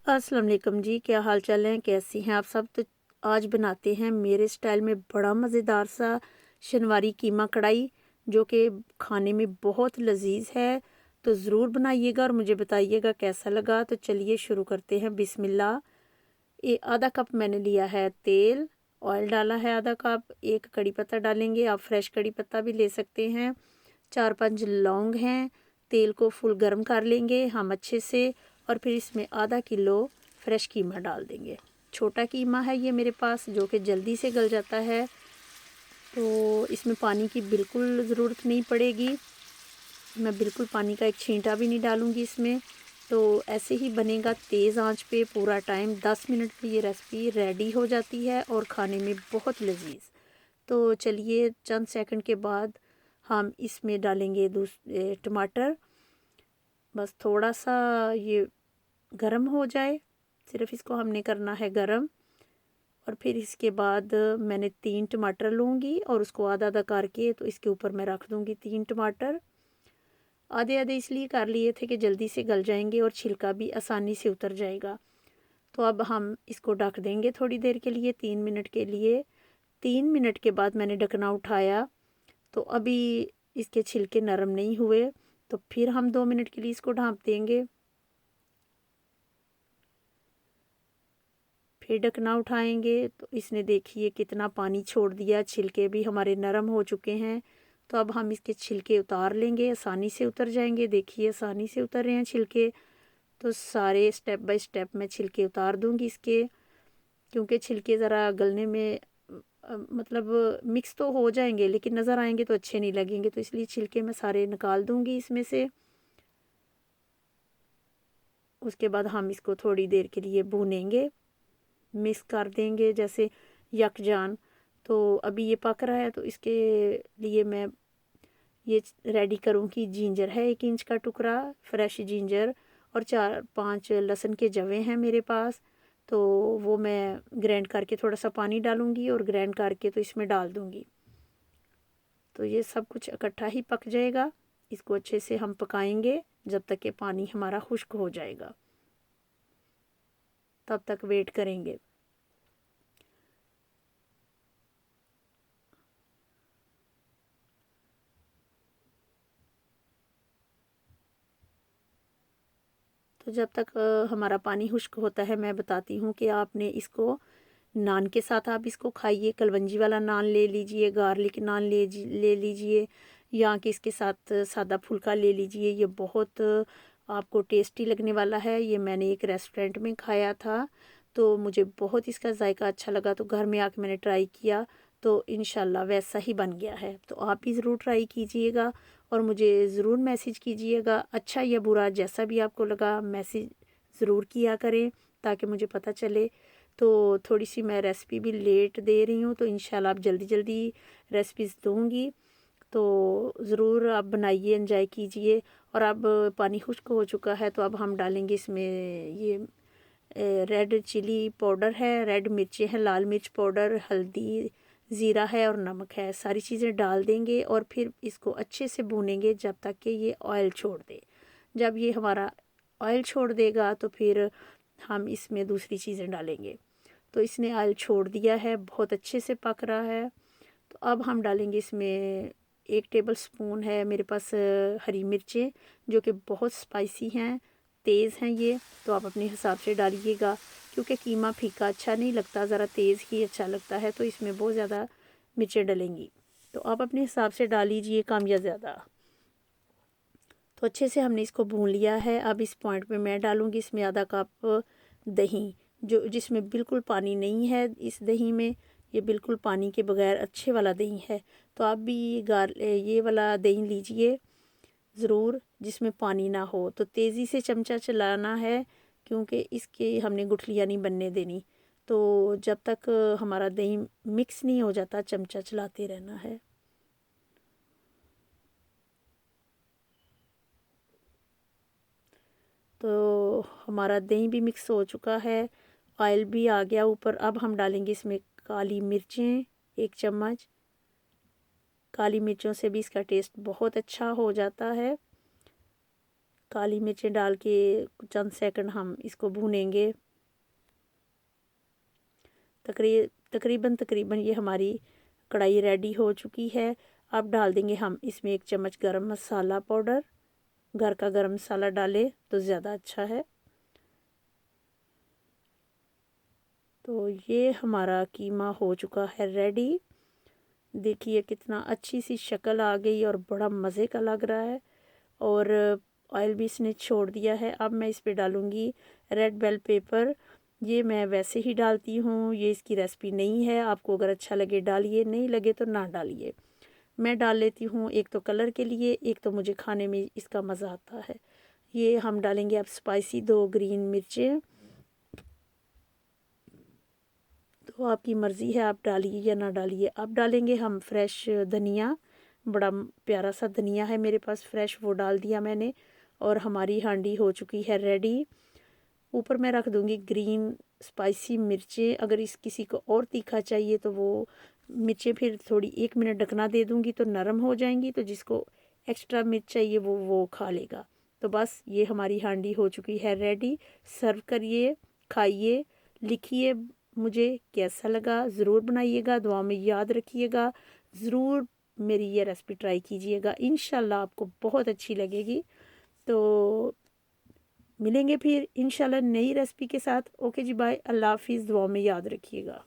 अस्सलाम वालेकुम जी, क्या हाल चाल है, कैसी हैं आप सब। तो आज बनाते हैं मेरे स्टाइल में बड़ा मज़ेदार सा शनवारी कीमा कढ़ाई, जो कि खाने में बहुत लजीज है। तो ज़रूर बनाइएगा और मुझे बताइएगा कैसा लगा। तो चलिए शुरू करते हैं, बिस्मिल्लाह। ये आधा कप मैंने लिया है तेल, ऑयल डाला है आधा कप, एक कड़ी पत्ता डालेंगे, आप फ्रेश कड़ी पत्ता भी ले सकते हैं, 4-5 लौंग हैं। तेल को फुल गर्म कर लेंगे हम अच्छे से, और फिर इसमें आधा किलो फ्रेश कीमा डाल देंगे। छोटा कीमा है ये मेरे पास, जो कि जल्दी से गल जाता है, तो इसमें पानी की बिल्कुल ज़रूरत नहीं पड़ेगी। मैं बिल्कुल पानी का एक छींटा भी नहीं डालूँगी इसमें। तो ऐसे ही बनेगा तेज़ आंच पे पूरा टाइम। 10 मिनट में ये रेसिपी रेडी हो जाती है और खाने में बहुत लजीज। तो चलिए चंद सेकंड के बाद हम इसमें डालेंगे टमाटर। बस थोड़ा सा ये गरम हो जाए, सिर्फ इसको हमने करना है गरम। और फिर इसके बाद मैंने 3 टमाटर लूँगी और उसको आधा आधा करके तो इसके ऊपर मैं रख दूँगी 3 टमाटर। आधे आधे इसलिए कर लिए थे कि जल्दी से गल जाएंगे और छिलका भी आसानी से उतर जाएगा। तो अब हम इसको ढक देंगे थोड़ी देर के लिए, 3 मिनट के लिए। 3 मिनट के बाद मैंने ढकना उठाया, तो अभी इसके छिलके नरम नहीं हुए, तो फिर हम 2 मिनट के लिए इसको ढाँप देंगे। फिर ढकना उठाएंगे तो इसने देखिए कितना पानी छोड़ दिया, छिलके भी हमारे नरम हो चुके हैं। तो अब हम इसके छिलके उतार लेंगे, आसानी से उतर जाएंगे। देखिए आसानी से उतर रहे हैं छिलके। तो सारे स्टेप बाय स्टेप मैं छिलके उतार दूंगी इसके, क्योंकि छिलके ज़रा गलने में मतलब मिक्स तो हो जाएंगे लेकिन नज़र आएंगे तो अच्छे नहीं लगेंगे, तो इसलिए छिलके मैं सारे निकाल दूंगी इसमें से। उसके बाद हम इसको थोड़ी देर के लिए भूनेंगे, मिक्स कर देंगे जैसे यकजान। तो अभी ये पक रहा है, तो इसके लिए मैं ये रेडी करूँगी। जिंजर है 1 इंच का टुकड़ा, फ्रेश जिंजर, और 4-5 लहसुन के जवे हैं मेरे पास। तो वो मैं ग्राइंड करके थोड़ा सा पानी डालूँगी और ग्राइंड करके तो इसमें डाल दूँगी। तो ये सब कुछ इकट्ठा ही पक जाएगा। इसको अच्छे से हम पकाएंगे जब तक कि पानी हमारा खुश्क हो जाएगा, तब तक वेट करेंगे। तो जब तक हमारा पानी खुश्क होता है, मैं बताती हूँ कि आपने इसको नान के साथ आप इसको खाइए। कलवंजी वाला नान ले लीजिए, गार्लिक नान ले लीजिए, या कि इसके साथ सादा फुल्का ले लीजिए। ये बहुत आपको टेस्टी लगने वाला है। ये मैंने एक रेस्टोरेंट में खाया था, तो मुझे बहुत इसका जायका अच्छा लगा, तो घर में आके मैंने ट्राई किया, तो इंशाल्लाह वैसा ही बन गया है। तो आप भी ज़रूर ट्राई कीजिएगा और मुझे ज़रूर मैसेज कीजिएगा, अच्छा या बुरा जैसा भी आपको लगा मैसेज ज़रूर किया करें ताकि मुझे पता चले। तो थोड़ी सी मैं रेसिपी भी लेट दे रही हूँ, तो इंशाल्लाह आप जल्दी जल्दी रेसिपीज़ दूँगी। तो ज़रूर आप बनाइए, एंजॉय कीजिए। और अब पानी खुश्क हो चुका है, तो अब हम डालेंगे इसमें ये रेड चिली पाउडर है, रेड मिर्चें हैं, लाल मिर्च पाउडर, हल्दी, ज़ीरा है और नमक है। सारी चीज़ें डाल देंगे और फिर इसको अच्छे से भूनेंगे जब तक कि ये ऑयल छोड़ दे। जब ये हमारा ऑयल छोड़ देगा तो फिर हम इसमें दूसरी चीज़ें डालेंगे। तो इसने ऑयल छोड़ दिया है, बहुत अच्छे से पक रहा है। तो अब हम डालेंगे इसमें 1 टेबल स्पून है मेरे पास हरी मिर्चें, जो कि बहुत स्पाइसी हैं, तेज़ हैं ये। तो आप अपने हिसाब से डालिएगा, क्योंकि कीमा फीका अच्छा नहीं लगता, ज़रा तेज़ ही अच्छा लगता है, तो इसमें बहुत ज़्यादा मिर्चें डलेंगी। तो आप अपने हिसाब से डाल लीजिए, कम या ज़्यादा। तो अच्छे से हमने इसको भून लिया है। अब इस पॉइंट पे मैं डालूँगी इसमें आधा कप दही, जो जिसमें बिल्कुल पानी नहीं है। इस दही में ये बिल्कुल पानी के बगैर अच्छे वाला दही है। तो आप भी ये वाला दही लीजिए ज़रूर, जिसमें पानी ना हो। तो तेज़ी से चमचा चलाना है, क्योंकि इसके हमने गुठलियाँ नहीं बनने देनी। तो जब तक हमारा दही मिक्स नहीं हो जाता, चमचा चलाते रहना है। तो हमारा दही भी मिक्स हो चुका है, ऑयल भी आ गया ऊपर। अब हम डालेंगे इसमें काली मिर्चें 1 चम्मच। काली मिर्चों से भी इसका टेस्ट बहुत अच्छा हो जाता है। काली मिर्चें डाल के चंद सेकंड हम इसको भूनेंगे। तकरीबन ये हमारी कढ़ाई रेडी हो चुकी है। अब डाल देंगे हम इसमें 1 चम्मच गरम मसाला पाउडर। घर का गरम मसाला डालें तो ज़्यादा अच्छा है। तो ये हमारा कीमा हो चुका है रेडी। देखिए कितना अच्छी सी शक्ल आ गई और बड़ा मज़े का लग रहा है, और ऑयल भी इसने छोड़ दिया है। अब मैं इस पे डालूँगी रेड बेल पेपर। ये मैं वैसे ही डालती हूँ, ये इसकी रेसिपी नहीं है। आपको अगर अच्छा लगे डालिए, नहीं लगे तो ना डालिए। मैं डाल लेती हूँ, एक तो कलर के लिए, एक तो मुझे खाने में इसका मज़ा आता है। ये हम डालेंगे अब स्पाइसी 2 ग्रीन मिर्चें। तो आपकी मर्ज़ी है, आप डालिए या ना डालिए। अब डालेंगे हम फ्रेश धनिया। बड़ा प्यारा सा धनिया है मेरे पास फ्रेश, वो डाल दिया मैंने। और हमारी हांडी हो चुकी है रेडी। ऊपर मैं रख दूँगी ग्रीन स्पाइसी मिर्चें। अगर इस किसी को और तीखा चाहिए तो वो मिर्चें फिर थोड़ी 1 मिनट ढकना दे दूँगी तो नरम हो जाएंगी, तो जिसको एक्स्ट्रा मिर्च चाहिए वो खा लेगा। तो बस ये हमारी हांडी हो चुकी है रेडी। सर्व करिए, खाइए, लिखिए मुझे कैसा लगा, ज़रूर बनाइएगा, दुआ में याद रखिएगा। ज़रूर मेरी ये रेसिपी ट्राई कीजिएगा, इंशाल्लाह आपको बहुत अच्छी लगेगी। तो मिलेंगे फिर इंशाल्लाह नई रेसिपी के साथ। ओके जी, बाय, अल्लाह हाफिज़, दुआ में याद रखिएगा।